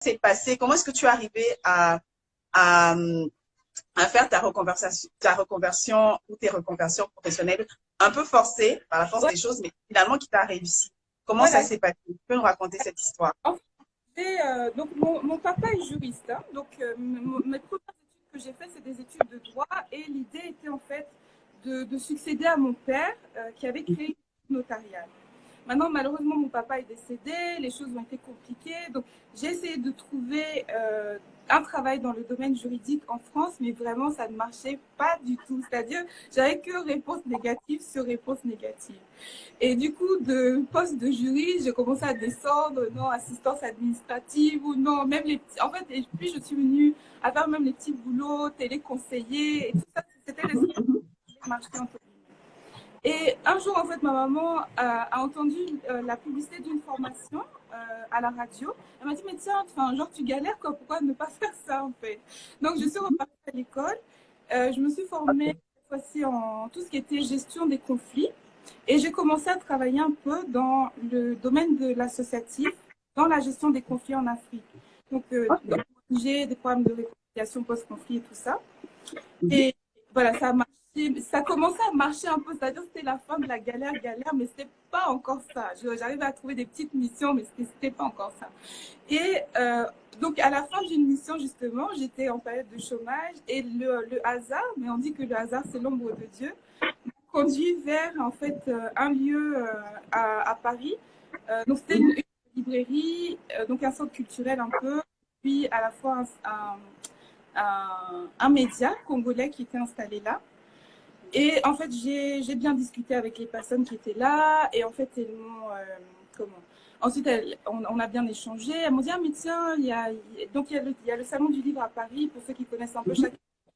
s'est passé? Comment est-ce que tu es arrivé à, à faire ta reconversion ou tes reconversions professionnelles un peu forcées par la force Ouais, des choses, mais finalement qui t'a réussi? Comment ça voilà. s'est passé? Tu peux nous raconter cette histoire? En fait, donc mon papa est juriste, hein, donc mes premières études que j'ai faites, c'est des études de droit, et l'idée était en fait de succéder à mon père qui avait créé une notariale. Maintenant, malheureusement, mon papa est décédé, les choses ont été compliquées. Donc, j'ai essayé de trouver un travail dans le domaine juridique en France, mais vraiment, ça ne marchait pas du tout. C'est-à-dire, j'avais que réponse négative sur réponse négative. Et du coup, de poste de jury, j'ai commencé à descendre, non, assistance administrative ou non, même les petits. En fait, et puis je suis venue à faire même les petits boulots, téléconseiller et tout ça. C'était les marchés entre et un jour, en fait, ma maman a entendu la publicité d'une formation à la radio. Elle m'a dit, mais tiens, enfin, genre, tu galères, quoi, pourquoi ne pas faire ça, en fait? Donc, je suis repartie à l'école. Je me suis formée, cette fois-ci, en tout ce qui était gestion des conflits. Et j'ai commencé à travailler un peu dans le domaine de l'associatif, dans la gestion des conflits en Afrique. Donc, j'ai des problèmes de réconciliation post-conflit et tout ça. Et voilà, ça a marché, ça commençait à marcher un peu, c'est-à-dire que c'était la fin de la galère, galère, mais c'était pas encore ça. J'arrivais à trouver des petites missions, mais c'était pas encore ça. Et donc, à la fin d'une mission, justement, j'étais en période de chômage et le hasard, mais on dit que le hasard, c'est l'ombre de Dieu, m'a conduit vers, en fait, un lieu à Paris. Donc, c'était une librairie, donc un centre culturel un peu, puis à la fois un média congolais qui était installé là. Et en fait, j'ai bien discuté avec les personnes qui étaient là. Et en fait, elles m'ont. Comment Ensuite, on a bien échangé. Elles m'ont dit, ah, mais tiens, donc il y a le Salon du Livre à Paris, pour ceux qui connaissent un peu chaque.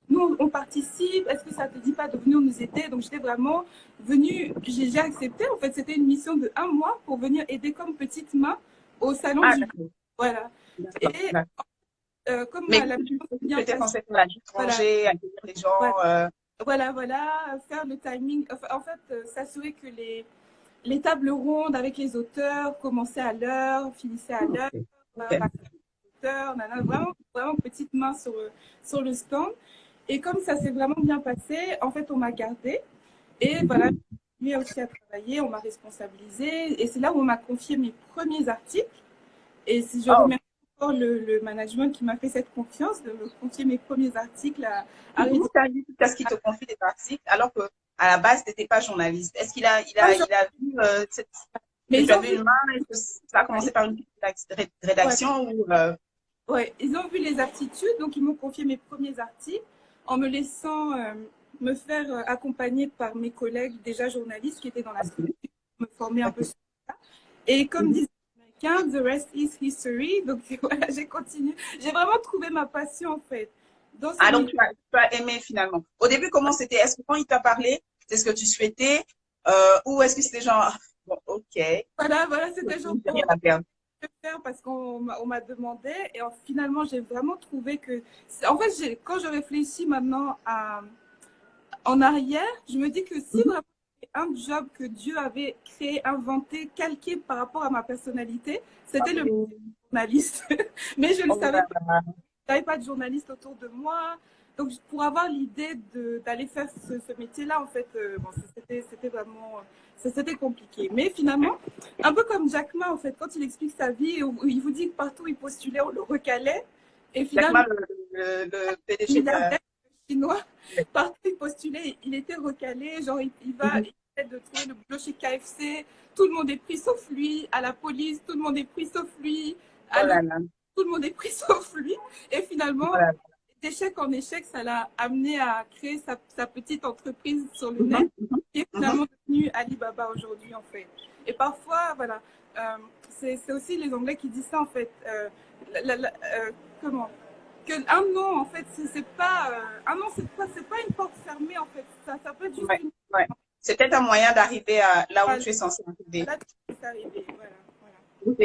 Nous, on participe. Est-ce que ça ne te dit pas de venir nous aider? Donc, j'étais vraiment venue. J'ai accepté. En fait, c'était une mission de 1 mois pour venir aider comme petite main au Salon Ah, du Livre. d'accord. Voilà. D'accord, Et d'accord. comme Mais la mission s'est tu bien étais passée, censée faire à voilà. l'étranger, accueillir les Voilà. gens. Voilà, faire le timing, enfin, en fait, s'assurer que les tables rondes avec les auteurs commençaient à l'heure, finissaient à l'heure, Ok. auteurs, vraiment, vraiment petite main sur le stand. Et comme ça s'est vraiment bien passé, en fait, on m'a gardée. Et voilà, j'ai continué aussi à travailler, on m'a responsabilisée. Et c'est là où on m'a confié mes premiers articles. Et si je Oh, remercie encore le management qui m'a fait cette confiance de me confier mes premiers articles à comment rédiger. tu as vu jusqu'à ce qu'il te confie des articles alors que à la base, tu n'étais pas journaliste? Est-ce il a vu que Mais tu ils ont avais vu, une main et que ça a commencé par une ouais, rédaction ou ouais, ils ont vu les aptitudes, donc ils m'ont confié mes premiers articles en me laissant me faire accompagner par mes collègues déjà journalistes qui étaient dans la structure, me former un peu sur ça. Et comme disent les Américains, the rest is history. Donc voilà, j'ai continué. J'ai vraiment trouvé ma passion en fait dans ce ah donc milieu. tu as aimé finalement. Au début, comment c'était? Est-ce que quand il t'a parlé, c'est ce que tu souhaitais ou est-ce que c'était genre bon, ok, Voilà, c'était genre j'ai rien à perdre. faire parce on m'a demandé et finalement j'ai vraiment trouvé que en fait quand je réfléchis maintenant en arrière, je me dis que si vraiment c'était un job que Dieu avait créé, inventé, calqué par rapport à ma personnalité, c'était le journaliste. Mais je ne Oh savais là pas, là. il n'y avait pas de journaliste autour de moi. Donc pour avoir l'idée d'aller faire ce métier-là, en fait, bon, c'était vraiment, c'était compliqué. Mais finalement, un peu comme Jack Ma, en fait, quand il explique sa vie, où il vous dit que partout où il postulait, on le recalait. Et Jack finalement, Ma, le PDG de milliardaire chinois, partout où il postulait, il était recalé. Genre, il essaie de trouver le boulot chez KFC. Tout le monde est pris sauf lui. À la police, tout le monde est pris sauf lui. À oh là l'hôpital, là. tout le monde est pris sauf lui. Et Oh finalement, là là. d'échec en échec, ça l'a amené à créer sa petite entreprise sur le net, Mhm, qui est mhm. finalement devenue Alibaba aujourd'hui, en fait. Et parfois, voilà, c'est aussi les Anglais qui disent ça, en fait. Comment que un non, en fait, c'est pas un non, c'est pas une porte fermée, en fait. Ça peut être juste Ouais, une ouais. C'est peut-être un moyen d'arriver à là où voilà, tu es censé arriver. là, c'est arrivé, voilà, voilà. Ou